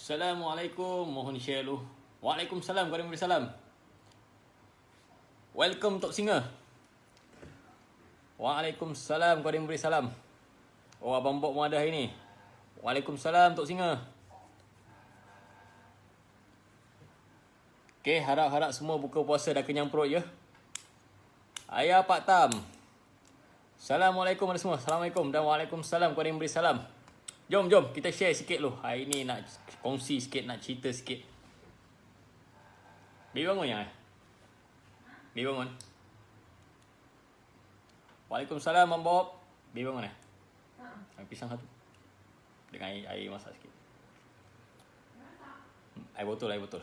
Assalamualaikum, mohon share dulu. Waalaikumsalam, Waalaikumsalam. Welcome Tok Singa. Waalaikumsalam, Waalaikumsalam. Oh, Abang Bob pun ada hari ni. Waalaikumsalam Tok Singa. Okay, harap-harap semua buka puasa dah kenyang perut je. Ayah Pak Tam. Assalamualaikum semua. Assalamualaikum dan Waalaikumsalam, Waalaikumsalam. Jom kita share sikit dulu. Hari ni nak kongsi sikit, nak cerita sikit. Baby bangun ya? Baby bangun. Waalaikumsalam Abang Bob. Baby bangun pisang satu. Dengan air masak sikit. Air botol.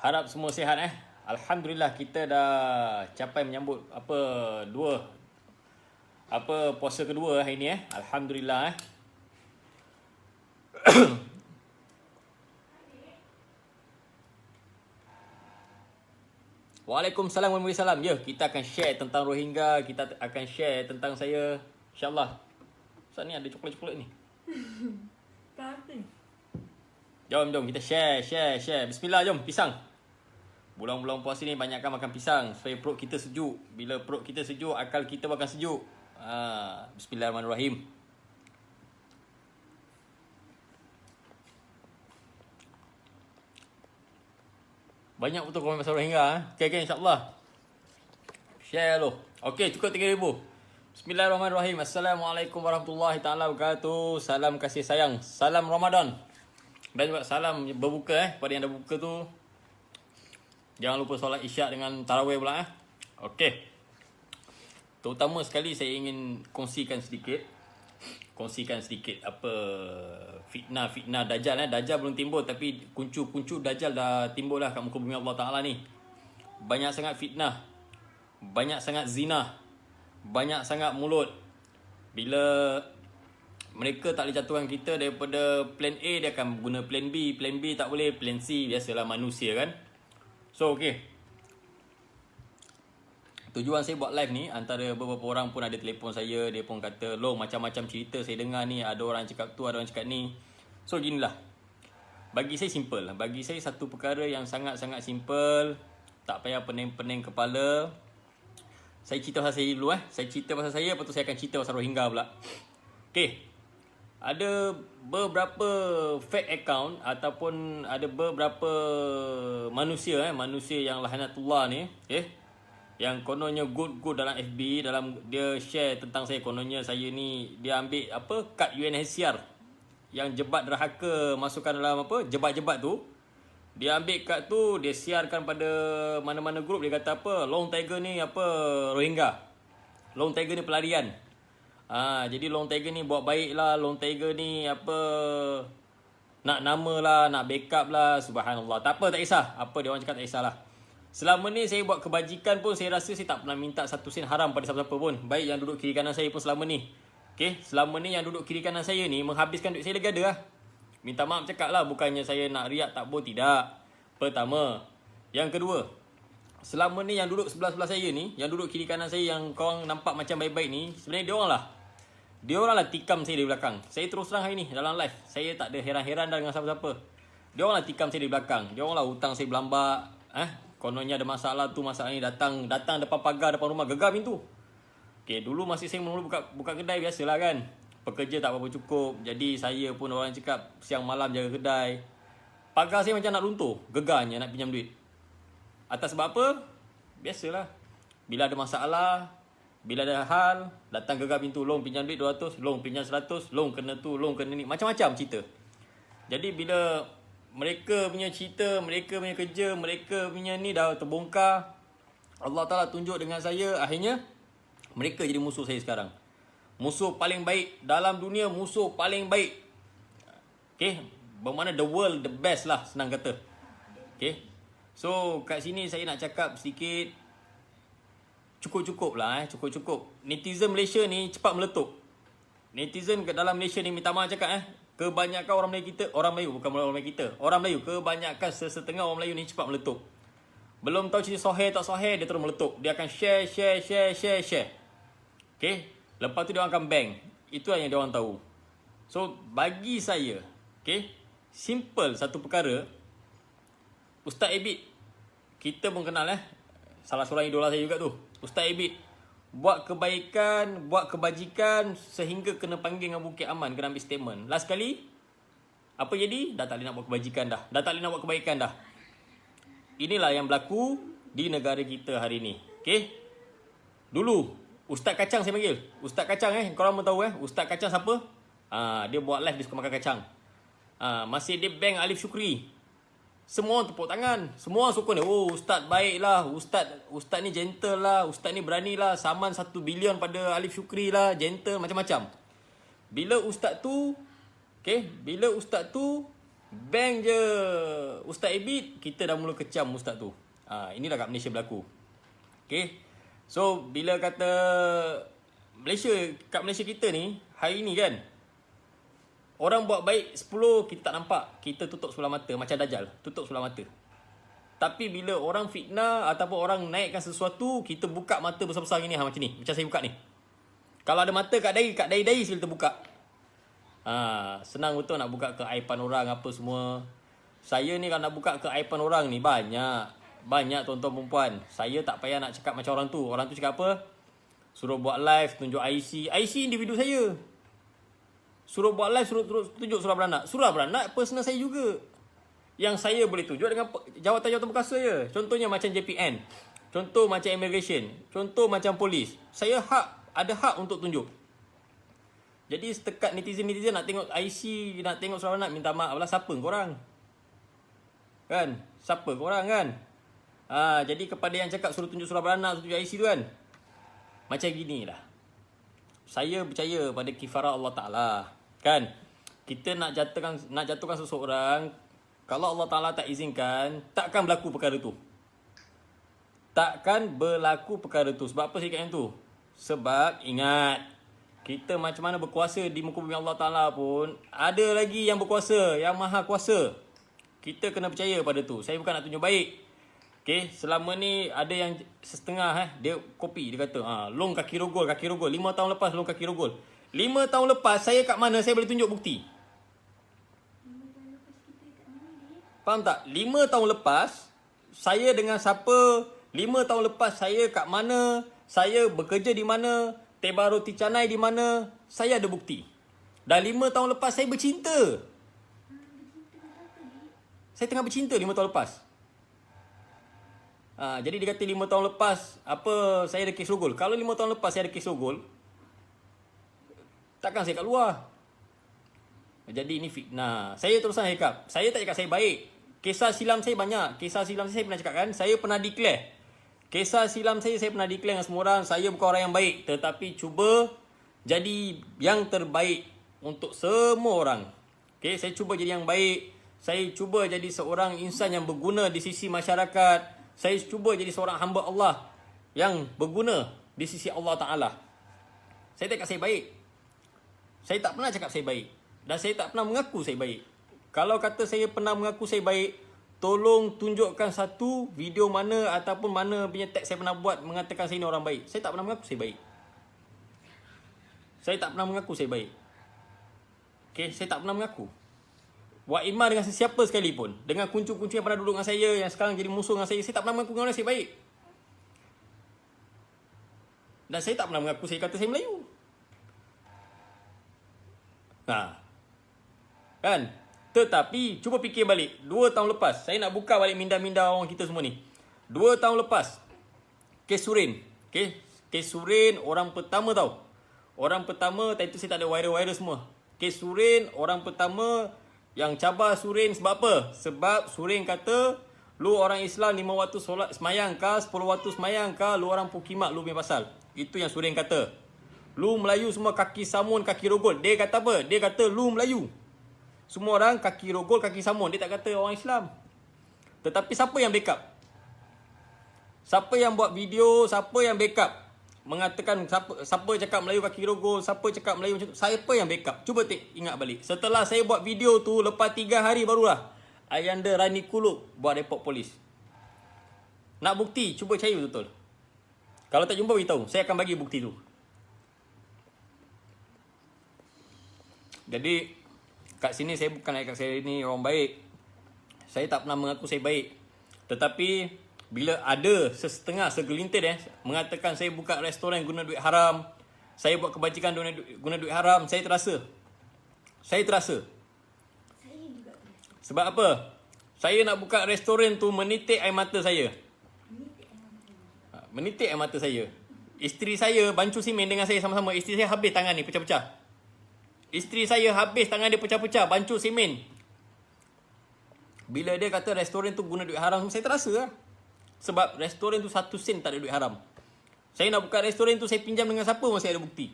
Harap semua sihat Alhamdulillah kita dah capai menyambut puasa kedua hari ni Alhamdulillah Waalaikumsalam warahmatullahi wabarakatuh. Ya, kita akan share tentang Rohingya, kita akan share tentang saya, insya-Allah. Ustaz ni ada coklat-coklat ni. Jom kita share. Bismillah, jom pisang. Bulan-bulan puasa ni banyakkan makan pisang supaya perut kita sejuk. Bila perut kita sejuk, akal kita akan sejuk. Bismillahirrahmanirrahim. Banyak betul komen pasal Rohingya Okay, insyaAllah. Share dulu. Okay, cukup 3,000. Bismillahirrahmanirrahim. Assalamualaikum warahmatullahi ta'ala wabarakatuh. Salam kasih sayang. Salam Ramadan. Dan juga salam berbuka pada yang dah buka tu. Jangan lupa solat isyak dengan tarawih pula Okay. Terutama sekali saya ingin kongsikan sedikit apa fitnah Dajjal Dajjal belum timbul tapi kuncu Dajjal dah timbul dah kat muka bumi Allah Ta'ala ni. Banyak sangat fitnah, banyak sangat zina, banyak sangat mulut. Bila mereka tak boleh jatuhkan kita daripada plan A, dia akan guna plan B tak boleh, plan C. Biasalah manusia kan. So okay, tujuan saya buat live ni, antara beberapa orang pun ada telefon saya, dia pun kata, "Long, macam-macam cerita saya dengar ni, ada orang cakap tu, ada orang cakap ni." So ginilah. Bagi saya simple. Bagi saya satu perkara yang sangat-sangat simple, tak payah pening-pening kepala. Saya cerita pasal saya dulu Saya cerita pasal saya, lepas tu saya akan cerita pasal Rohingya pula. Okay. Ada beberapa fake account ataupun ada beberapa manusia yang lahanatullah ni, yang kononnya good dalam FB, dalam dia share tentang saya. Kononnya saya ni dia ambil kad UNHCR yang jebat derhaka masukkan dalam jebat-jebat tu. Dia ambil kad tu, dia siarkan pada mana-mana grup. Dia kata Long Tiger ni Rohingya. Long Tiger ni pelarian. Jadi Long Tiger ni buat baik lah. Long Tiger ni nak nama lah, nak backup lah. Subhanallah. Tak apa, tak kisah. Apa dia orang cakap tak kisahlah. Selama ni saya buat kebajikan pun, saya rasa saya tak pernah minta satu sen haram pada siapa-siapa pun. Baik yang duduk kiri kanan saya pun selama ni. Okay, selama ni yang duduk kiri kanan saya ni menghabiskan duit saya lagi ada lah. Minta maaf cakap lah, bukannya saya nak riak tak boleh, tidak. Pertama. Yang kedua, selama ni yang duduk sebelah-sebelah saya ni, yang duduk kiri kanan saya yang korang nampak macam baik-baik ni, sebenarnya dia orang lah tikam saya dari belakang. Saya terus terang hari ni dalam live, saya tak ada heran-heran dah dengan siapa-siapa. Dia orang lah tikam saya dari belakang. Dia orang lah hutang saya berlambak. Kononnya ada masalah tu, masalah ni, datang depan pagar, depan rumah, gegar pintu. Okay, dulu masih saya mula buka kedai, biasalah kan. Pekerja tak berapa cukup. Jadi saya pun orang cakap siang malam jaga kedai. Pagar saya macam nak runtuh, gegarnya nak pinjam duit. Atas sebab apa? Biasalah. Bila ada masalah, bila ada hal, datang gegar pintu, Long pinjam duit 200, Long pinjam 100, Long kena tu, Long kena ni. Macam-macam cerita. Jadi bila mereka punya cerita, mereka punya kerja, mereka punya ni dah terbongkar, Allah Ta'ala tunjuk dengan saya, akhirnya mereka jadi musuh saya sekarang. Musuh paling baik dalam dunia, musuh paling baik. Okay, bermakna the world, the best lah, senang kata. Okay, so kat sini saya nak cakap sedikit, cukup-cukup lah cukup-cukup. Netizen Malaysia ni cepat meletup. Netizen kat dalam Malaysia ni, minta maaf cakap kebanyakan orang Melayu kita, orang Melayu, kebanyakan setengah orang Melayu ni cepat meletup. Belum tahu cerita sahih tak sahih, dia terus meletup. Dia akan share. Okay, lepas tu dia orang akan bank. Itu yang dia orang tahu. So bagi saya, Okay. Simple satu perkara. Ustaz Abid, kita pun kenal salah seorang idola saya juga tu. Ustaz Abid buat kebaikan, buat kebajikan sehingga kena panggil dengan Bukit Aman, kena ambil statement. Last kali apa jadi? Dah tak boleh nak buat kebajikan dah. Dah tak boleh nak buat kebaikan dah. Inilah yang berlaku di negara kita hari ni. Okay. Dulu Ustaz Kacang saya panggil. Ustaz Kacang korang pun tahu Ustaz Kacang siapa? Dia buat live, dia suka makan kacang. Masih dia bank Alif Syukri. Semua orang tepuk tangan. Semua orang sokong dia. Oh, Ustaz baik lah. Ustaz ni gentle lah. Ustaz ni berani lah. Saman 1 bilion pada Alif Syukri lah. Gentle, macam-macam. Bila Ustaz tu, bank je Ustaz Abid, kita dah mula kecam Ustaz tu. Inilah kat Malaysia berlaku. Okay. So, bila kata kat Malaysia kita ni, hari ni kan, orang buat baik 10, kita tak nampak. Kita tutup sebelah mata, macam Dajjal. Tutup sebelah mata. Tapi bila orang fitnah ataupun orang naikkan sesuatu, kita buka mata besar-besar gini, macam ni. Macam saya buka ni. Kalau ada mata kat dahi sila kita buka. Senang betul nak buka keaiban orang apa semua. Saya ni kalau nak buka keaiban orang ni, banyak tuan-tuan perempuan. Saya tak payah nak cakap macam orang tu. Orang tu cakap apa? Suruh buat live, tunjuk IC individu saya. Suruh buat live, suruh tunjuk surah beranak. Surah beranak personal saya juga. Yang saya boleh tunjuk dengan jawatan-jawatan berkuasa je. Contohnya macam JPN. Contoh macam immigration. Contoh macam polis. Saya ada hak untuk tunjuk. Jadi setakat netizen nak tengok IC, nak tengok surah beranak, minta maaf lah. Siapa korang? Kan? Siapa korang kan? Jadi kepada yang cakap suruh tunjuk surah beranak, tunjuk IC tu kan, macam gini lah. Saya percaya pada kifarah Allah Ta'ala. Kan? Kita nak jatuhkan seseorang, kalau Allah Ta'ala tak izinkan, takkan berlaku perkara tu. Takkan berlaku perkara tu. Sebab apa saya cakap yang tu? Sebab ingat, kita macam mana berkuasa di muka bumi Allah Ta'ala pun, ada lagi yang berkuasa, yang maha kuasa. Kita kena percaya pada tu. Saya bukan nak tunjuk baik. Okay, selama ni ada yang setengah dia copy, dia kata long kaki rogol 5 tahun lepas long kaki rogol. 5 tahun lepas saya kat mana, saya boleh tunjuk bukti. 5 tahun lepas kita kat mana dia? Faham tak? 5 tahun lepas saya dengan siapa, 5 tahun lepas saya kat mana, saya bekerja di mana, Teba Roti Canai di mana, saya ada bukti. Dan 5 tahun lepas saya bercinta. Saya tengah bercinta 5 tahun lepas. Jadi dia kata 5 tahun lepas apa saya ada kes rogol. Kalau 5 tahun lepas saya ada kes rogol, takkan saya kat luar. Jadi ini fitnah. Saya teruskan cakap, saya tak cakap saya baik. Kisah silam saya banyak. Kisah silam saya pernah cakap kan, saya pernah declare. Kisah silam saya pernah declare dengan semua orang, saya bukan orang yang baik, tetapi cuba jadi yang terbaik untuk semua orang. Okay, saya cuba jadi yang baik. Saya cuba jadi seorang insan yang berguna di sisi masyarakat. Saya cuba jadi seorang hamba Allah yang berguna di sisi Allah Ta'ala. Saya tak cakap saya baik. Saya tak pernah cakap saya baik. Dan saya tak pernah mengaku saya baik. Kalau kata saya pernah mengaku saya baik, tolong tunjukkan satu video mana ataupun mana punya teks saya pernah buat mengatakan saya ni orang baik. Saya tak pernah mengaku saya baik. Saya tak pernah mengaku saya baik. Okay, saya tak pernah mengaku. Wak Iman dengan sesiapa sekalipun, dengan kuncu-kuncu yang pernah duduk dengan saya, yang sekarang jadi musuh dengan saya tak pernah mengaku dengan orang saya baik. Dan saya tak pernah mengaku saya kata saya Melayu. Kan? Tetapi, cuba fikir balik. 2 tahun lepas, saya nak buka balik minda-minda orang kita semua ni. 2 tahun lepas, kes Surin. Okay? Kes Surin, orang pertama tau. Orang pertama, tadi tu saya tak ada viral-viral semua. Kes Surin, orang pertama yang cabar Surin sebab apa? Sebab Surin kata, lu orang Islam 5 waktu solat semayang kah, 10 waktu semayang kah, lu orang pukimak, lu punya pasal. Itu yang Surin kata. Lu Melayu semua kaki samun, kaki rogol. Dia kata apa? Dia kata lu Melayu. Semua orang kaki rogol, kaki samun. Dia tak kata orang Islam. Tetapi siapa yang backup? Siapa yang buat video, siapa yang backup? Mengatakan siapa cakap Melayu kaki rogol, siapa cakap Melayu macam tu, siapa yang backup? Cuba ingat balik. Setelah saya buat video tu, lepas 3 hari barulah Ayanda Rani Kulub buat report polis. Nak bukti, cuba cari betul-betul. Kalau tak jumpa, beritahu. Saya akan bagi bukti tu. Jadi kat sini saya bukan nak cakap saya ni orang baik. Saya tak pernah mengaku saya baik. Tetapi bila ada segelintir mengatakan saya buka restoran guna duit haram, saya buat kebajikan guna duit haram, saya terasa. Saya juga terasa. Sebab apa? Saya nak buka restoran tu menitik air mata saya. Menitik air mata saya. Isteri saya bancu simen dengan saya sama-sama. Isteri saya habis tangan ni pecah-pecah. Isteri saya habis tangan dia pecah-pecah bancu simen. Bila dia kata restoran tu guna duit haram, saya terasa lah. Sebab restoran tu 1 sen tak ada duit haram. Saya nak buka restoran tu, saya pinjam dengan siapa masih ada bukti.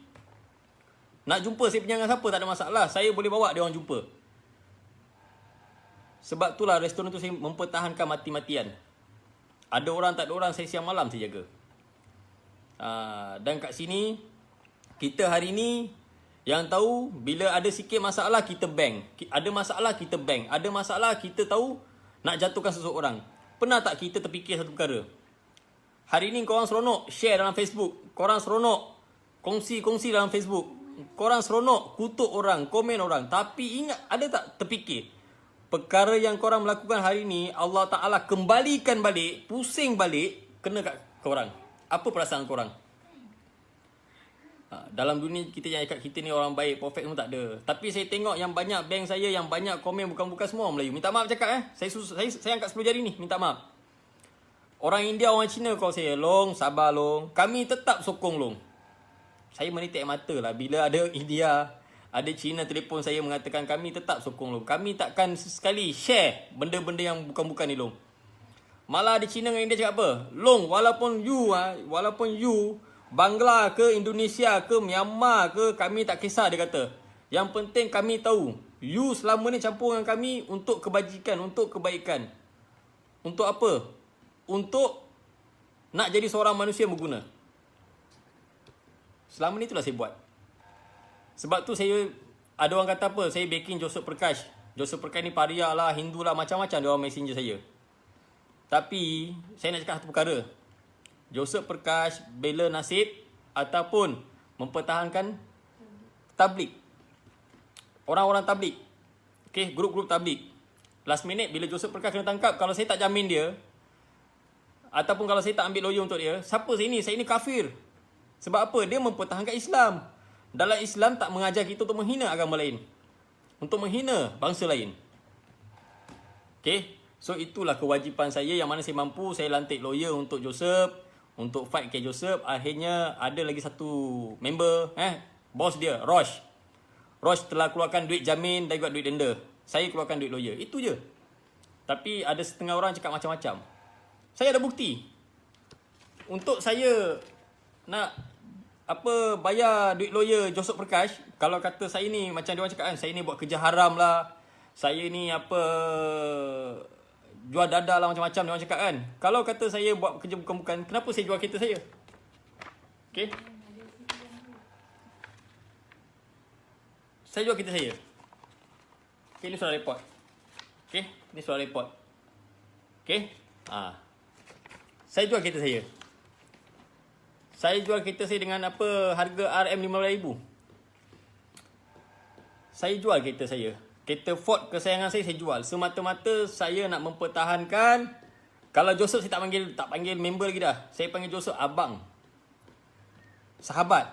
Nak jumpa saya pinjam dengan siapa tak ada masalah. Saya boleh bawa dia orang jumpa. Sebab itulah restoran tu saya mempertahankan mati-matian. Ada orang tak ada orang, saya siang malam saya jaga. Dan kat sini, kita hari ni yang tahu bila ada sikit masalah kita bank. Ada masalah kita bank. Ada masalah kita tahu nak jatuhkan seseorang. Pernah tak kita terfikir satu perkara? Hari ni korang seronok share dalam Facebook. Korang seronok kongsi-kongsi dalam Facebook. Korang seronok kutuk orang, komen orang. Tapi ingat, ada tak terfikir? Perkara yang korang melakukan hari ni, Allah Ta'ala kembalikan balik, pusing balik, kena kat korang. Apa perasaan korang? Dalam dunia kita yang ikat kita ni orang baik, perfect pun tak ada. Tapi saya tengok yang banyak bank saya, yang banyak komen bukan-bukan semua orang Melayu. Minta maaf cakap Saya angkat 10 jari ni, minta maaf. Orang India, orang Cina call saya, Long, sabar Long. Kami tetap sokong Long. Saya menitik mata lah bila ada India, ada Cina telefon saya mengatakan kami tetap sokong Long. Kami takkan sekali share benda-benda yang bukan-bukan ni Long. Malah ada Cina dengan India cakap apa? Long, walaupun you Bangla ke Indonesia ke Myanmar ke, kami tak kisah, dia kata. Yang penting kami tahu you selama ni campur dengan kami untuk kebajikan, untuk kebaikan. Untuk apa? Untuk nak jadi seorang manusia yang berguna. Selama ni itulah saya buat. Sebab tu saya, ada orang kata apa, saya backing Joseph Prakash. Joseph Prakash ni paria lah, Hindu lah, macam-macam dia orang messenger saya. Tapi saya nak cakap satu perkara. Joseph Prakash bela nasib ataupun mempertahankan tabligh. Orang-orang tabligh. Okay, grup-grup tabligh. Last minute bila Joseph Prakash kena tangkap, kalau saya tak jamin dia, ataupun kalau saya tak ambil lawyer untuk dia, siapa saya ni? Saya ni kafir. Sebab apa? Dia mempertahankan Islam. Dalam Islam tak mengajar kita untuk menghina agama lain. Untuk menghina bangsa lain. Okay. So itulah kewajipan saya, yang mana saya mampu, saya lantik lawyer untuk Joseph, untuk fight ke Joseph. Akhirnya ada lagi satu member, bos dia, Rosh. Rosh telah keluarkan duit jamin dan juga duit denda. Saya keluarkan duit lawyer. Itu je. Tapi ada setengah orang cakap macam-macam. Saya ada bukti. Untuk saya nak bayar duit lawyer Joseph Prakash, kalau kata saya ni macam dia orang cakap kan, saya ni buat kerja haram lah, saya ni jual dadah lah, macam-macam dia orang cakap kan. Kalau kata saya buat kerja bukan-bukan, kenapa saya jual kereta saya? Okay. Saya jual kereta saya. Okay, ni surat report. Okay, ni surat report. Okay. Saya jual kereta saya. Saya jual kereta saya dengan harga RM15,000. Saya jual kereta saya. Kereta Ford kesayangan saya jual. Semata-mata saya nak mempertahankan. Kalau Joseph saya tak panggil member lagi dah. Saya panggil Joseph abang. Sahabat.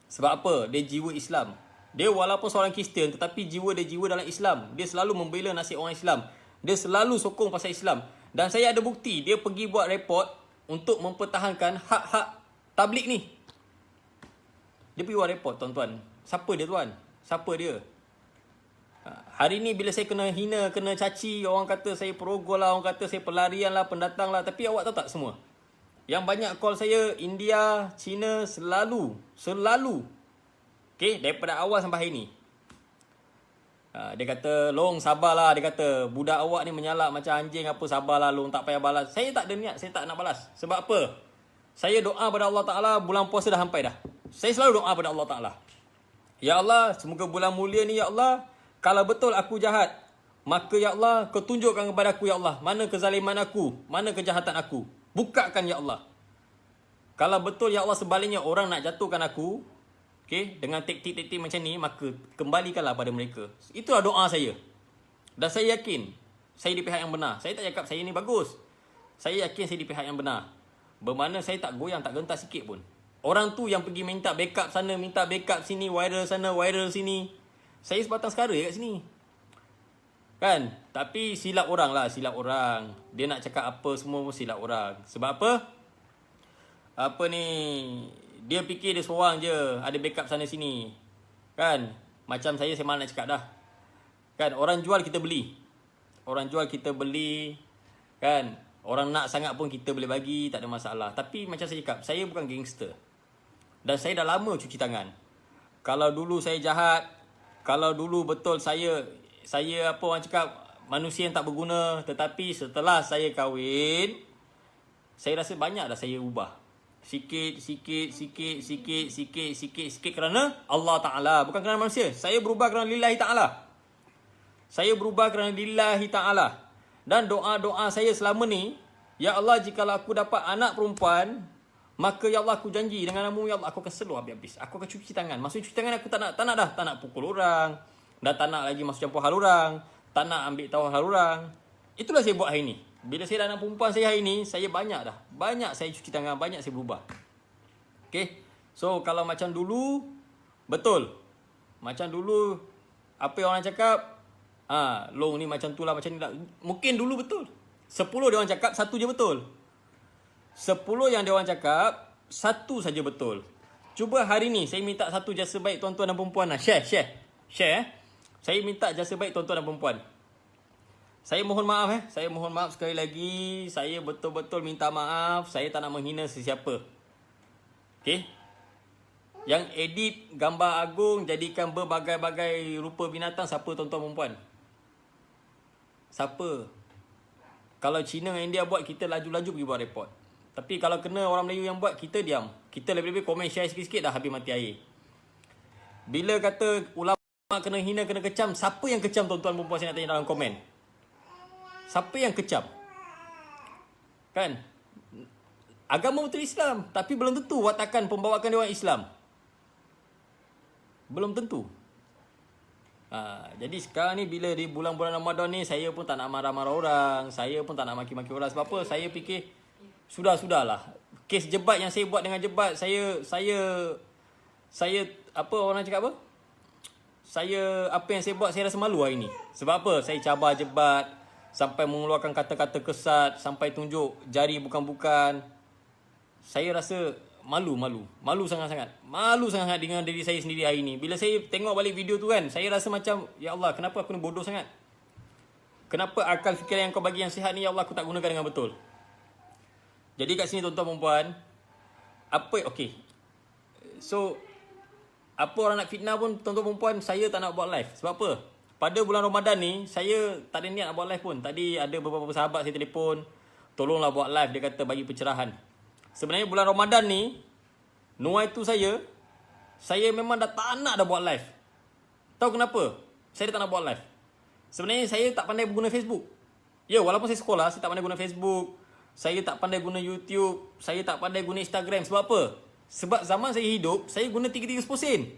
Sebab apa? Dia jiwa Islam. Dia walaupun seorang Kristian, tetapi jiwa dia jiwa dalam Islam. Dia selalu membela nasib orang Islam. Dia selalu sokong pasal Islam. Dan saya ada bukti. Dia pergi buat report untuk mempertahankan hak-hak tabligh ni. Dia pergi buat report, tuan-tuan. Siapa dia, tuan? Siapa dia? Hari ni bila saya kena hina, kena caci, orang kata saya perogol lah, orang kata saya pelarian lah, pendatang lah. Tapi awak tahu tak semua? Yang banyak call saya, India, China, selalu. Okay, daripada awal sampai hari ni. Dia kata, Long sabarlah. Dia kata, budak awak ni menyalak macam anjing apa, sabarlah Long, tak payah balas. Saya tak ada niat, saya tak nak balas. Sebab apa? Saya doa pada Allah Ta'ala, bulan puasa dah sampai dah. Saya selalu doa pada Allah Ta'ala. Ya Allah, semoga bulan mulia ni ya Allah, kalau betul aku jahat, maka ya Allah, kau tunjukkan kepada aku ya Allah, mana kezaliman aku, mana kejahatan aku. Bukakan ya Allah. Kalau betul ya Allah sebaliknya orang nak jatuhkan aku, Okay, dengan taktik-taktik macam ni, maka kembalikanlah pada mereka. Itulah doa saya. Dan saya yakin saya di pihak yang benar. Saya tak cakap saya ni bagus. Saya yakin saya di pihak yang benar. Bermakna saya tak goyang, tak gentar sikit pun. Orang tu yang pergi minta backup sana, minta backup sini, viral sana, viral sini. Saya sebatang sekara kat sini. Kan? Tapi silap orang lah, silap orang. Dia nak cakap apa semua pun silap orang. Sebab apa? Apa ni, dia fikir dia seorang je, ada backup sana sini. Kan? Macam saya malah nak cakap dah. Kan? Orang jual kita beli. Orang jual kita beli. Kan? Orang nak sangat pun kita boleh bagi, tak ada masalah. Tapi macam saya cakap, saya bukan gangster. Dan saya dah lama cuci tangan. Kalau dulu saya jahat, kalau dulu betul saya apa orang cakap, manusia yang tak berguna. Tetapi setelah saya kahwin, saya rasa banyak dah saya ubah. Sikit kerana Allah Ta'ala. Bukan kerana manusia. Saya berubah kerana lillahi ta'ala. Saya berubah kerana lillahi ta'ala. Dan doa-doa saya selama ni, ya Allah, jikalau aku dapat anak perempuan, maka ya Allah aku janji dengan nama-Mu, ya Allah, aku akan seluruh habis-habis. Aku akan cuci tangan. Maksudnya cuci tangan aku tak nak dah. Tak nak pukul orang. Dan tak nak lagi masuk campur hal orang. Tak nak ambil tahu hal orang. Itulah saya buat hari ni. Bila saya dah anak perempuan saya hari ni, saya banyak dah. Banyak saya cuci tangan, banyak saya berubah. Okay. So, kalau macam dulu, betul. Macam dulu, apa yang orang cakap, Long ni macam tu lah, macam ni lah. Mungkin dulu betul. 10 dia orang cakap, 1 je betul. 10 yang dia orang cakap, 1 saja betul. Cuba hari ni, saya minta satu jasa baik tuan-tuan dan perempuan lah. Share. Saya minta jasa baik tuan-tuan dan perempuan. Saya mohon maaf Saya mohon maaf sekali lagi. Saya betul-betul minta maaf. Saya tak nak menghina sesiapa. Okay. Yang edit gambar Agung jadikan berbagai-bagai rupa binatang, siapa tuan-tuan perempuan? Siapa? Kalau Cina dengan India buat, kita laju-laju pergi buat report. Tapi kalau kena orang Melayu yang buat, kita diam. Kita lebih-lebih komen share sikit-sikit dah habis mati air. Bila kata ulama kena hina, kena kecam, siapa yang kecam tuan-tuan perempuan, saya nak tanya dalam komen. Siapa yang kecam? Kan? Agama betul Islam, tapi belum tentu watakan pembawakan dia orang Islam. Belum tentu. Jadi sekarang ni bila di bulan-bulan Ramadan ni, saya pun tak nak marah-marah orang. Saya pun tak nak maki-maki orang. Sebab apa? Saya fikir, sudahlah. Kes jebat yang saya buat dengan jebat, saya apa orang cakap apa? Apa yang saya buat, saya rasa malu hari ni. Sebab apa? Saya cabar jebat, sampai mengeluarkan kata-kata kesat, sampai tunjuk jari bukan-bukan. Saya rasa malu sangat-sangat dengan diri saya sendiri hari ni. Bila saya tengok balik video tu kan, saya rasa macam, ya Allah, kenapa aku ni bodoh sangat? Kenapa akal fikiran yang kau bagi yang sihat ni, ya Allah, aku tak gunakan dengan betul? Jadi kat sini tuan-tuan perempuan, so apa orang nak fitnah pun tuan-tuan perempuan, saya tak nak buat live. Sebab apa? Pada bulan Ramadan ni, saya tak ada niat nak buat live pun. Tadi ada beberapa sahabat saya telefon, tolonglah buat live, dia kata bagi pencerahan. Sebenarnya bulan Ramadan ni, nuaitu saya memang dah tak nak dah buat live. Tahu kenapa? Saya tak nak buat live. Sebenarnya saya tak pandai guna Facebook. Ya, walaupun saya sekolah, saya tak pandai guna Facebook. Saya tak pandai guna YouTube. Saya tak pandai guna Instagram. Sebab apa? Sebab zaman saya hidup, saya guna 3-3 sposen.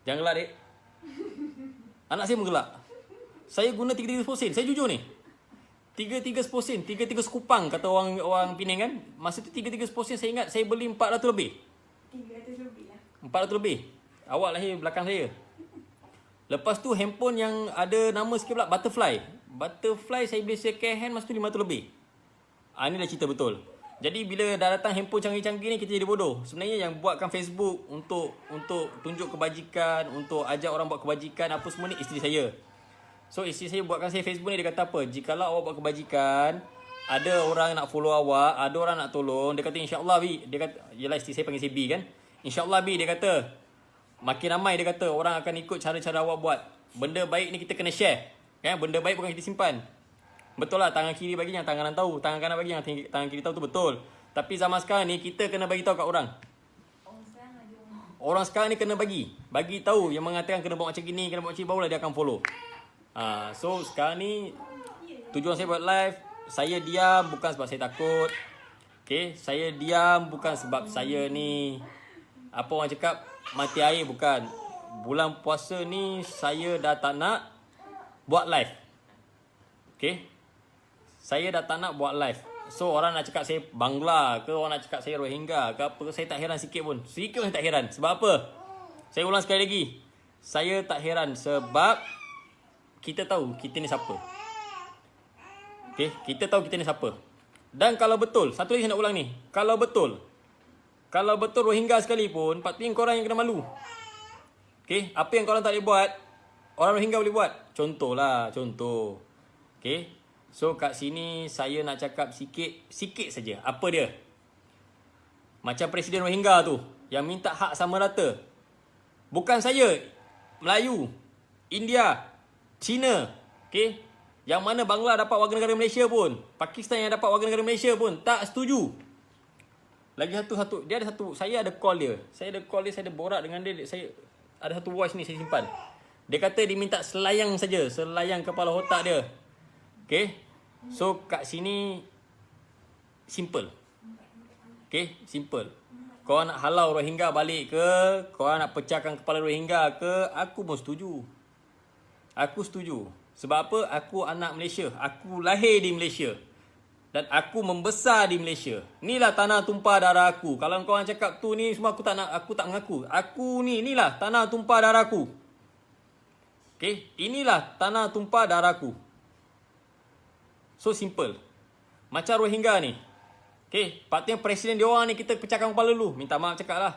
Jangan gelak, dek. Anak saya menggelak. Saya guna 3-3 sposen. Saya jujur ni. 3-3 sposen, 3-3 sekupang kata orang Penang kan. Masa tu 3-3 sposen, saya ingat saya beli 400 lebih. 300 lebih lah. 400 lebih. Awak lahir belakang saya. Lepas tu handphone yang ada nama sikit pula, Butterfly. Butterfly saya beli second hand masa tu 500 lebih. Ini dah cerita betul. Jadi bila dah datang handphone canggih-canggih ni, kita jadi bodoh. Sebenarnya yang buatkan Facebook untuk tunjuk kebajikan, untuk ajak orang buat kebajikan, apa semua ni isteri saya. So isteri saya buatkan saya Facebook ni, dia kata apa? Jikalau awak buat kebajikan, ada orang nak follow awak, ada orang nak tolong, dia kata insya-Allah Bi, dia kata, yalah isteri saya panggil saya Bi kan. Insya-Allah Bi, dia kata makin ramai, dia kata orang akan ikut cara-cara awak buat. Benda baik ni kita kena share. Kan? Benda baik bukan kita simpan. Betul lah, tangan kiri bagi yang tangan kanan tahu, tangan kanan bagi yang tangan kiri tahu tu betul. Tapi zaman sekarang ni kita kena bagi tahu kat orang. Orang sekarang ni kena bagi tahu, yang mengatakan kena buat macam gini, kena buat macam ni, barulah dia akan follow. So sekarang ni tujuan saya buat live, saya diam bukan sebab saya takut. Okay, saya diam bukan sebab saya ni apa orang cakap mati air, bukan. Bulan puasa ni saya dah tak nak buat live. Okay. Saya dah tak nak buat live. So orang nak cakap saya Bangla ke, orang nak cakap saya Rohingya ke apa, saya tak heran sikit pun. Sikit pun saya tak heran. Sebab apa? Saya ulang sekali lagi. Saya tak heran sebab kita tahu kita ni siapa. Okay, kita tahu kita ni siapa. Dan kalau betul, satu lagi saya nak ulang ni. Kalau betul Rohingya sekalipun, patutnya korang yang kena malu. Okay, apa yang korang tak boleh buat, orang Rohingya boleh buat. Contoh. Okay. So kat sini saya nak cakap sikit saja. Apa dia? Macam Presiden Rohingya tu yang minta hak sama rata. Bukan saya, Melayu, India, China, okay? Yang mana Bangla dapat warga negara Malaysia pun, Pakistan yang dapat warga negara Malaysia pun tak setuju. Lagi satu, dia ada satu, saya ada call dia. Saya ada borak dengan dia. Saya ada satu voice ni saya simpan. Dia kata dia minta selayang saja, selayang kepala otak dia. Okay. So kat sini simple. Okay, simple. Kau nak halau Rohingya balik ke, kau nak pecahkan kepala Rohingya ke, aku pun setuju. Aku setuju. Sebab apa? Aku anak Malaysia. Aku lahir di Malaysia. Dan aku membesar di Malaysia. Inilah tanah tumpah darah aku. Kalau kau orang cakap tu ni semua aku tak mengaku. Aku ni, inilah tanah tumpah darah aku. Okay, inilah tanah tumpah darah aku. So simple. Macam Rohingya ni. Okay, patutnya presiden dia orang ni kita pecahkan kepala dulu. Minta maaf cakap lah.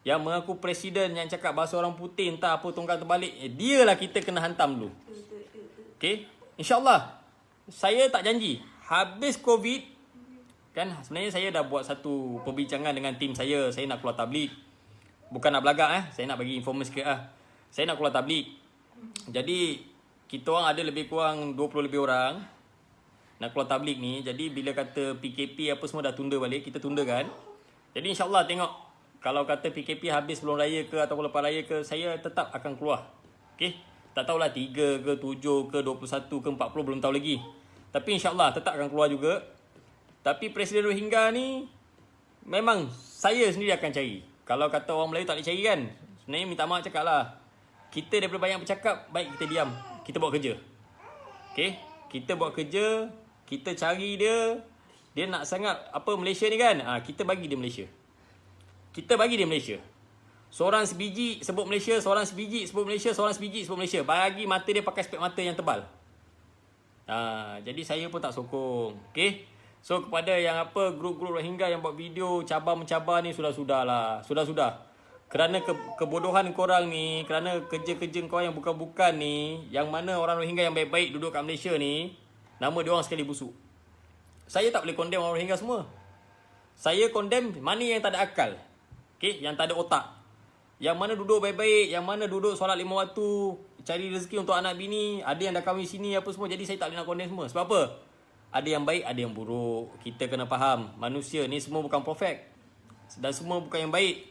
Yang mengaku presiden yang cakap bahasa orang putih entah apa tongkat terbalik. Dia lah kita kena hantam dulu. Okay, InsyaAllah. Saya tak janji. Habis COVID, kan sebenarnya saya dah buat satu perbincangan dengan tim saya. Saya nak keluar tabligh. Bukan nak belagak Saya nak bagi informasi sikit Saya nak keluar tabligh. Jadi kita orang ada lebih kurang 20 lebih orang nak keluar tabligh ni. Jadi bila kata PKP apa semua dah tunda balik, kita tunda kan. Jadi insyaAllah tengok. Kalau kata PKP habis sebelum raya ke atau lepas raya ke, saya tetap akan keluar. Okay. Tak tahulah 3 ke 7 ke 21 ke 40, belum tahu lagi. Tapi insyaAllah tetap akan keluar juga. Tapi Presiden Rohingya ni memang saya sendiri akan cari. Kalau kata orang Melayu tak boleh cari kan, sebenarnya minta maaf cakap lah. Kita daripada banyak bercakap, baik kita diam. Kita buat kerja. Okay. Kita buat kerja. Kita cari dia. Dia nak sangat apa Malaysia ni kan. Kita bagi dia Malaysia. Kita bagi dia Malaysia. Seorang sebiji sebut Malaysia. Seorang sebiji sebut Malaysia. Seorang sebiji sebut Malaysia. Bagi mata dia pakai spek mata yang tebal. Jadi saya pun tak sokong. Okay. So kepada yang apa grup-grup Rohingya yang buat video cabar-mencabar ni, sudah-sudah lah. Sudah-sudah. Kerana kebodohan korang ni, kerana kerja-kerja korang yang bukan-bukan ni, yang mana orang Rohingya yang baik-baik duduk kat Malaysia ni, nama dia orang sekali busuk. Saya tak boleh condemn orang Rohingya semua. Saya condemn mana yang tak ada akal. Okay? Yang tak ada otak. Yang mana duduk baik-baik, yang mana duduk solat 5 waktu, cari rezeki untuk anak bini, ada yang dah kahwin sini apa semua. Jadi saya tak boleh nak condemn semua. Sebab apa? Ada yang baik, ada yang buruk. Kita kena faham, manusia ni semua bukan perfect. Dan semua bukan yang baik.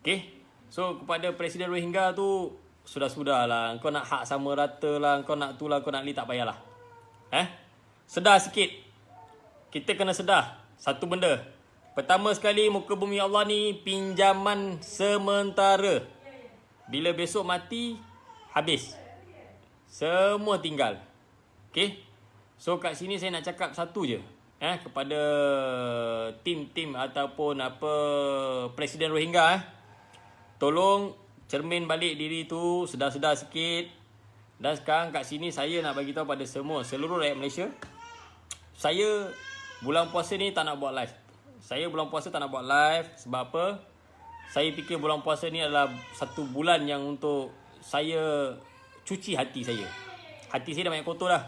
Okay? So kepada Presiden Rohingya tu, sudah-sudah lah. Kau nak hak sama rata lah, kau nak tu lah, kau nak ni, tak payahlah. Sedar sikit. Kita kena sedar satu benda. Pertama sekali, muka bumi Allah ni pinjaman sementara. Bila besok mati, habis. Semua tinggal. Okay. So kat sini saya nak cakap satu je. Kepada tim-tim ataupun apa Presiden Rohingya. Tolong cermin balik diri tu, sedar-sedar sikit. Dan sekarang kat sini saya nak bagi tahu pada seluruh rakyat Malaysia. Saya bulan puasa ni tak nak buat live. Saya bulan puasa tak nak buat live. Sebab apa? Saya fikir bulan puasa ni adalah satu bulan yang untuk saya cuci hati saya. Hati saya dah banyak kotor dah.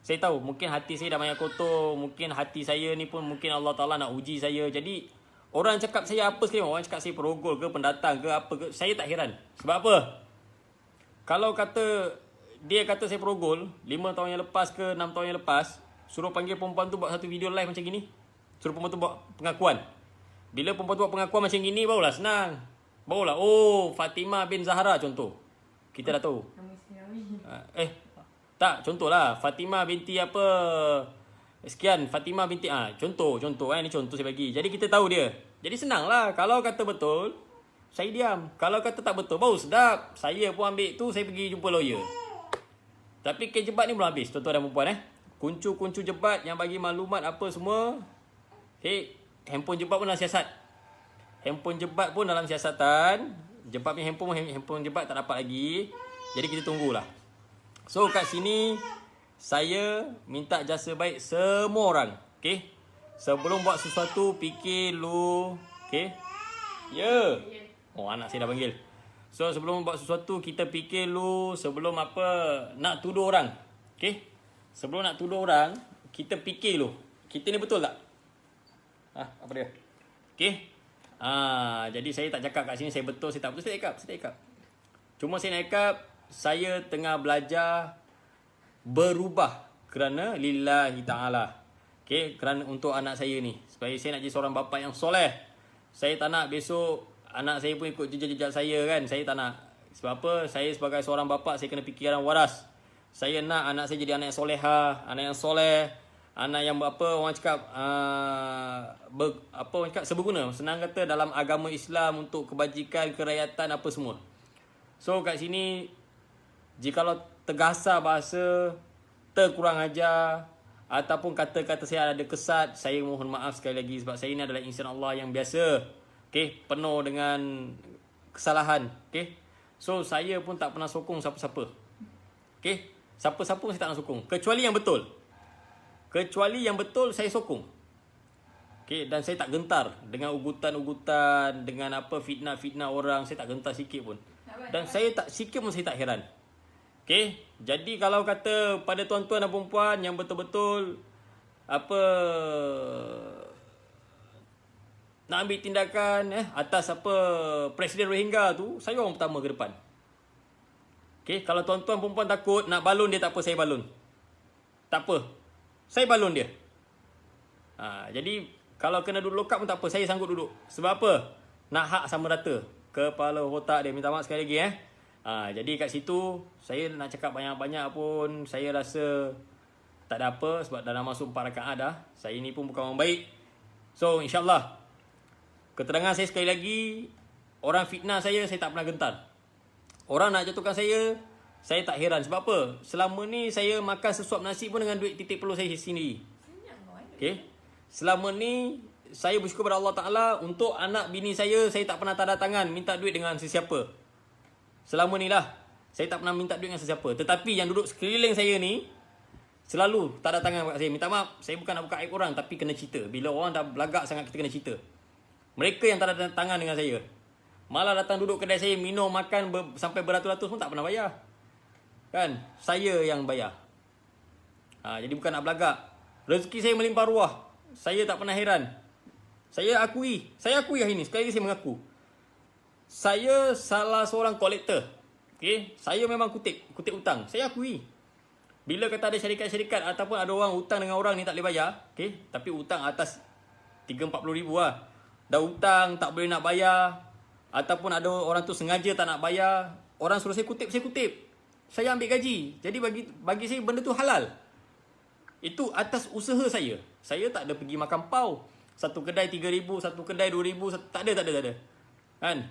Saya tahu mungkin hati saya dah banyak kotor. Mungkin hati saya ni pun mungkin Allah Ta'ala nak uji saya. Jadi orang cakap saya apa sekali. Orang cakap saya perogol ke, pendatang ke, apa ke, saya tak heran. Sebab apa? Kalau dia kata saya perogol 5 tahun yang lepas ke 6 tahun yang lepas, suruh panggil perempuan tu buat satu video live macam gini. Suruh perempuan tu buat pengakuan. Bila perempuan tu buat pengakuan macam gini, barulah senang. Barulah, Fatimah bin Zahra contoh. Kita dah tahu. Tak, contohlah. Fatimah binti apa, sekian. Fatimah binti, contoh. Ni contoh saya bagi. Jadi kita tahu dia. Jadi senanglah. Kalau kata betul, saya diam. Kalau kata tak betul, baru sedap. Saya pun ambil tu, saya pergi jumpa lawyer. Tapi kes jebat ni belum habis, tuan-tuan dan puan Kuncu-kuncu jebat yang bagi maklumat apa semua. Handphone jebat pun dalam siasat. Handphone jebat pun dalam siasatan. Jebat punya handphone jebat tak dapat lagi. Jadi kita tunggulah. So kat sini saya minta jasa baik semua orang. Okay. Sebelum buat sesuatu, fikir dulu. Okay. Ya. Oh, anak saya dah panggil. So sebelum buat sesuatu, kita fikir dulu sebelum apa nak tuduh orang. Okay. Sebelum nak tuduh orang, kita fikir dulu. Kita ni betul tak? Apa dia? Okay. Jadi saya tak cakap kat sini saya betul, saya tak betul. Saya tak cakap. Cuma saya nak cakap, saya tengah belajar berubah kerana lillahi ta'ala. Okay. Kerana untuk anak saya ni. Supaya saya nak jadi seorang bapa yang soleh. Saya tak nak besok anak saya pun ikut jejak-jejak saya kan. Saya tak nak. Sebab apa? Saya sebagai seorang bapa, saya kena fikiran waras. Saya nak anak saya jadi anak yang soleha, anak yang soleh, anak yang orang cakap orang cakap seberguna. Senang kata dalam agama Islam untuk kebajikan, kerakyatan apa semua. So kat sini jikalau tergasar bahasa, terkurang ajar ataupun kata-kata saya ada kesat, saya mohon maaf sekali lagi sebab saya ini adalah insan Allah yang biasa. Okey, penuh dengan kesalahan. Okey. So saya pun tak pernah sokong siapa-siapa. Okey. Siapa-siapa saya tak nak sokong. Kecuali yang betul. Kecuali yang betul saya sokong. Okay, dan saya tak gentar dengan ugutan-ugutan, dengan apa fitnah-fitnah orang. Saya tak gentar sikit pun. Dan saya tak sikit pun saya tak heran. Okay, jadi kalau kata pada tuan-tuan dan perempuan yang betul-betul apa nak ambil tindakan atas apa Presiden Rohingya tu, saya orang pertama ke depan. Okay, kalau tuan-tuan perempuan takut nak balun dia, tak apa, saya balun. Tak apa, saya balun dia. Jadi kalau kena duduk lokap pun tak apa, saya sanggup duduk. Sebab apa? Nak hak sama rata. Kepala otak dia, minta maaf sekali lagi Jadi kat situ saya nak cakap banyak-banyak pun saya rasa tak ada apa, sebab dah masuk 4 rakaat dah. Saya ni pun bukan orang baik. So insyaAllah, keterangan saya sekali lagi, orang fitnah saya tak pernah gentar. Orang nak jatuhkan saya tak heran. Sebab apa? Selama ni saya makan sesuap nasi pun dengan duit titik perlu saya sendiri. Okay. Selama ni saya bersyukur kepada Allah Ta'ala, untuk anak bini saya tak pernah tanda tangan minta duit dengan sesiapa. Selama ni lah, saya tak pernah minta duit dengan sesiapa. Tetapi yang duduk sekeliling saya ni selalu tanda tangan kat saya. Minta maaf, saya bukan nak buka aib orang, tapi kena cerita. Bila orang dah belagak sangat, kita kena cerita. Mereka yang tanda tangan dengan saya. Malah datang duduk kedai saya, minum, makan sampai beratus-ratus pun tak pernah bayar. Kan? Saya yang bayar. Jadi bukan nak belagak. Rezeki saya melimpah ruah. Saya tak pernah heran. Saya akui hari ini. Sekali lagi saya mengaku. Saya salah seorang kolektor. Okay? Saya memang kutip hutang. Saya akui. Bila kata ada syarikat-syarikat ataupun ada orang hutang dengan orang ni tak boleh bayar. Okay? Tapi hutang atas 30-40 ribu lah. Dah hutang, tak boleh nak bayar. Ataupun ada orang tu sengaja tak nak bayar, orang suruh saya kutip. Saya ambil gaji. Jadi bagi saya benda tu halal. Itu atas usaha saya. Saya tak ada pergi makan pau. Satu kedai 3,000, satu kedai 2,000, tak ada. Kan?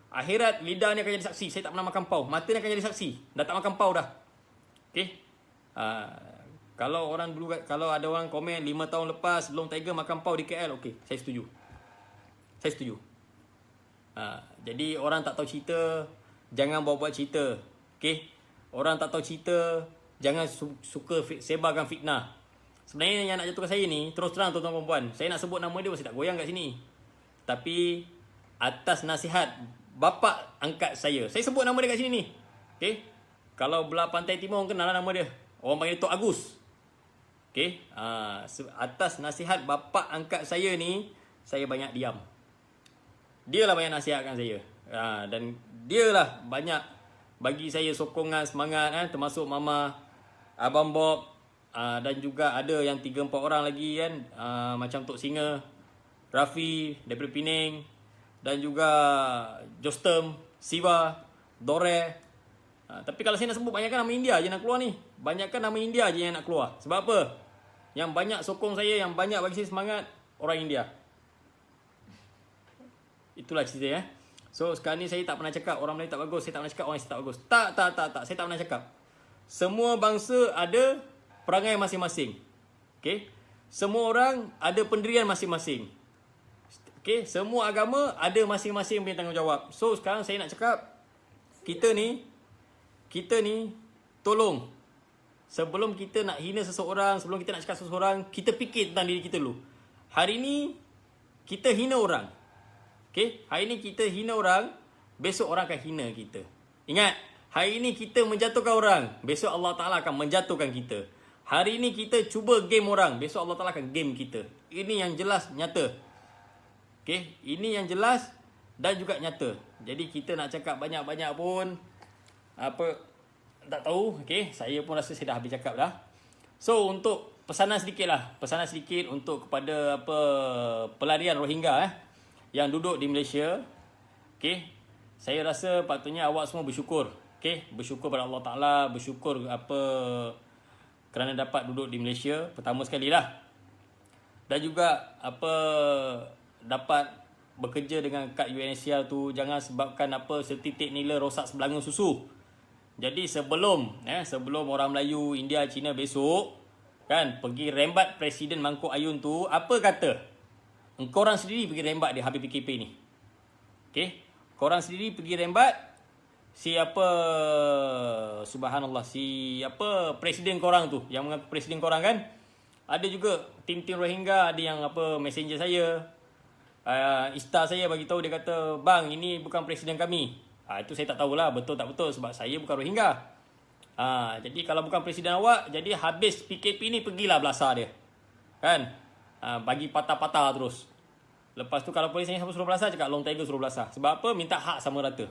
Akhirat lidah ni akan jadi saksi. Saya tak pernah makan pau. Mata ni akan jadi saksi. Dah tak makan pau dah. Okey. Kalau ada orang komen 5 tahun lepas belum tega makan pau di KL, okey, saya setuju. Jadi orang tak tahu cerita, jangan buat cerita. Okay? Orang tak tahu cerita, jangan suka sebarkan fitnah. Sebenarnya yang nak jatuhkan saya ni, terus terang tuan-tuan perempuan, saya nak sebut nama dia pun saya tak goyang kat sini. Tapi atas nasihat bapa angkat saya sebut nama dia kat sini ni. Okay? Kalau belah Pantai Timur orang kenal lah nama dia. Orang panggil Tok Agus. Okay? Atas nasihat bapa angkat saya ni, saya banyak diam. Dia lah banyak nasihatkan saya. Dan dia lah banyak bagi saya sokongan, semangat. Termasuk Mama, Abang Bob. Dan juga ada yang 3-4 orang lagi kan. Macam Tok Singa, Rafi daripada Penang. Dan juga Jostem, Siva, Dore. Tapi kalau saya nak sebut, banyakkan nama India je nak keluar ni. Banyakkan nama India je yang nak keluar. Sebab apa? Yang banyak sokong saya, yang banyak bagi saya semangat, orang India. Itulah cerita So sekarang ni saya tak pernah cakap orang Melayu tak bagus, saya tak pernah cakap orang Islam tak bagus. Tak, saya tak pernah cakap. Semua bangsa ada perangai masing-masing. Okay? Semua orang ada pendirian masing-masing. Okay? Semua agama ada masing-masing punya tanggungjawab. So sekarang saya nak cakap, kita ni tolong, sebelum kita nak hina seseorang, sebelum kita nak cakap seseorang, kita fikir tentang diri kita dulu. Hari ni kita hina orang. Okay? Hari ni kita hina orang, besok orang akan hina kita. Ingat, hari ni kita menjatuhkan orang, besok Allah Ta'ala akan menjatuhkan kita. Hari ni kita cuba game orang, besok Allah Ta'ala akan game kita. Ini yang jelas, nyata. Okay? Ini yang jelas dan juga nyata. Jadi kita nak cakap banyak-banyak pun, tak tahu. Okay? Saya pun rasa saya dah habis cakap dah. So untuk pesanan sedikit untuk kepada pelarian Rohingya yang duduk di Malaysia. Okay? Saya rasa patutnya awak semua bersyukur. Okay? Bersyukur pada Allah Ta'ala, bersyukur kerana dapat duduk di Malaysia pertama sekali lah. Dan juga dapat bekerja dengan kad UNHCR tu, jangan sebabkan setitik nila rosak sebelanga susu. Jadi sebelum orang Melayu, India, Cina besok kan pergi rembat Presiden Mangkuk Ayun tu, apa kata? Engkau orang sendiri pergi rembat dia habis PKP ni. Okey? Korang sendiri pergi rembat subhanallah, presiden korang tu, yang mengaku presiden korang kan. Ada juga tim-tim Rohingya, ada yang messenger saya, Insta saya bagi tahu, dia kata, "Bang, ini bukan presiden kami." Itu saya tak tahulah betul tak betul sebab saya bukan Rohingya. Jadi kalau bukan presiden awak, jadi habis PKP ni pergilah belasah dia. Kan? Bagi patah-patah terus. Lepas tu kalau polis ni suruh belasah, cakap Long Tiger suruh belasah. Sebab apa? Minta hak sama rata.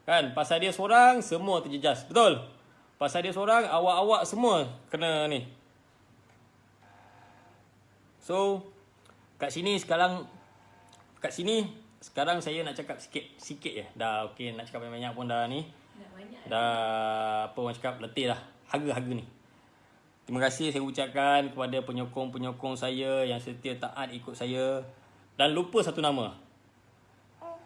Kan? Pasal dia seorang, semua terjejas. Betul? Pasal dia seorang, awak-awak semua kena ni. So, kat sini sekarang saya nak cakap sikit je. Dah okey, nak cakap banyak-banyak pun dah ni. Dah orang cakap letih dah harga-harga ni. Terima kasih saya ucapkan kepada penyokong-penyokong saya yang setia taat ikut saya. Dan lupa satu nama.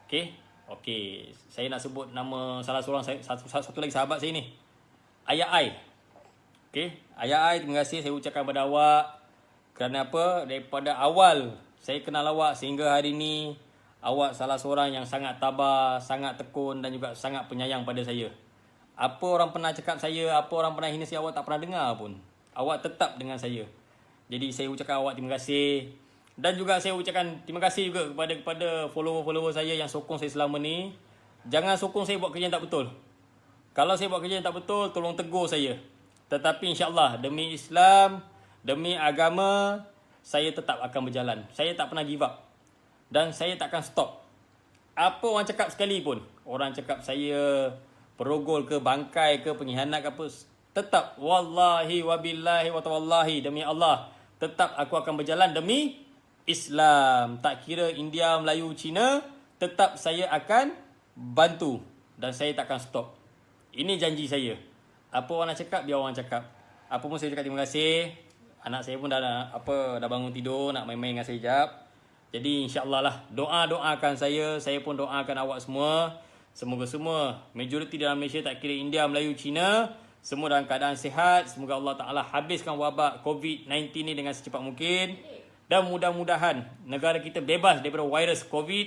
Okey, saya nak sebut nama salah seorang satu lagi sahabat saya ni. Ayah Ai. Okey, Ayah Ai, terima kasih saya ucapkan pada awak. Kerana apa? Daripada awal saya kenal awak sehingga hari ni, awak salah seorang yang sangat tabah, sangat tekun dan juga sangat penyayang pada saya. Apa orang pernah cakap saya, apa orang pernah hina saya, awak tak pernah dengar pun. Awak tetap dengan saya. Jadi saya ucapkan awak terima kasih. Dan juga saya ucapkan terima kasih juga kepada follower-follower saya yang sokong saya selama ni. Jangan sokong saya buat kerja yang tak betul. Kalau saya buat kerja yang tak betul, tolong tegur saya. Tetapi insyaAllah demi Islam, demi agama, saya tetap akan berjalan. Saya tak pernah give up. Dan saya tak akan stop. Apa orang cakap sekalipun, orang cakap saya perogol ke, bangkai ke, pengkhianat ke apa, tetap wallahi wabillahi wa tawallahi, demi Allah, tetap aku akan berjalan demi Islam. Tak kira India, Melayu, Cina, tetap saya akan bantu dan saya tak akan stop. Ini janji saya. Apa orang nak cakap, biar orang cakap. Apa pun saya cakap terima kasih. Anak saya pun dah bangun tidur, nak main-main dengan saya sekejap. Jadi insya-Allah lah, doakan saya pun doakan awak semua. Semoga semua majoriti dalam Malaysia, tak kira India, Melayu, Cina, semua dalam keadaan sihat. Semoga Allah Ta'ala habiskan wabak COVID-19 ni dengan secepat mungkin. Dan mudah-mudahan negara kita bebas daripada virus COVID,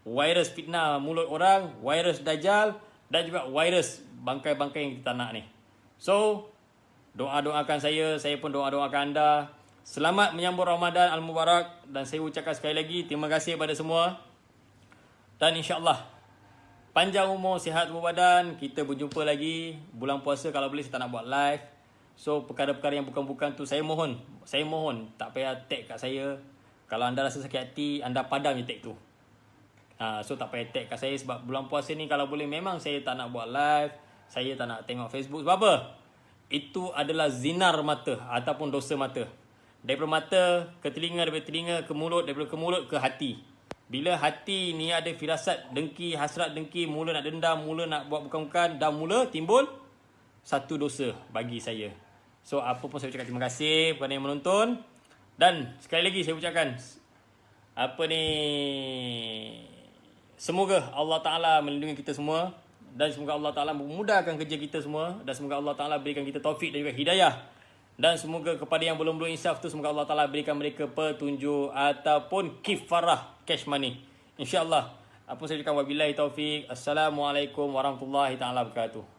virus fitnah mulut orang, virus Dajjal dan juga virus bangkai-bangkai yang kita nak ni. So, doakan saya pun doakan anda. Selamat menyambut Ramadan Al-Mubarak. Dan saya ucapkan sekali lagi terima kasih kepada semua. Dan insya-Allah panjang umur, sihat berbadan. Kita berjumpa lagi bulan puasa. Kalau boleh saya tak nak buat live. So perkara-perkara yang bukan-bukan tu saya mohon tak payah tag kat saya. Kalau anda rasa sakit hati, anda padam je tag tu. So tak payah tag kat saya sebab bulan puasa ni kalau boleh memang saya tak nak buat live. Saya tak nak tengok Facebook. Sebab apa? Itu adalah zinar mata ataupun dosa mata. Daripada mata ke telinga, daripada telinga ke mulut, daripada ke mulut ke hati. Bila hati ni ada firasat dengki, hasrat dengki, mula nak dendam, mula nak buat bukan-bukan, dan mula timbul satu dosa bagi saya. So apa pun saya ucapkan terima kasih kepada yang menonton. Dan sekali lagi saya ucapkan semoga Allah Ta'ala melindungi kita semua dan semoga Allah Ta'ala memudahkan kerja kita semua dan semoga Allah Ta'ala berikan kita taufik dan juga hidayah. Dan semoga kepada yang belum insaf tu, semoga Allah Ta'ala berikan mereka petunjuk ataupun kifarah cash money. InsyaAllah. Apa saya ucapkan wabillahi taufik. Assalamualaikum warahmatullahi ta'ala wabarakatuh.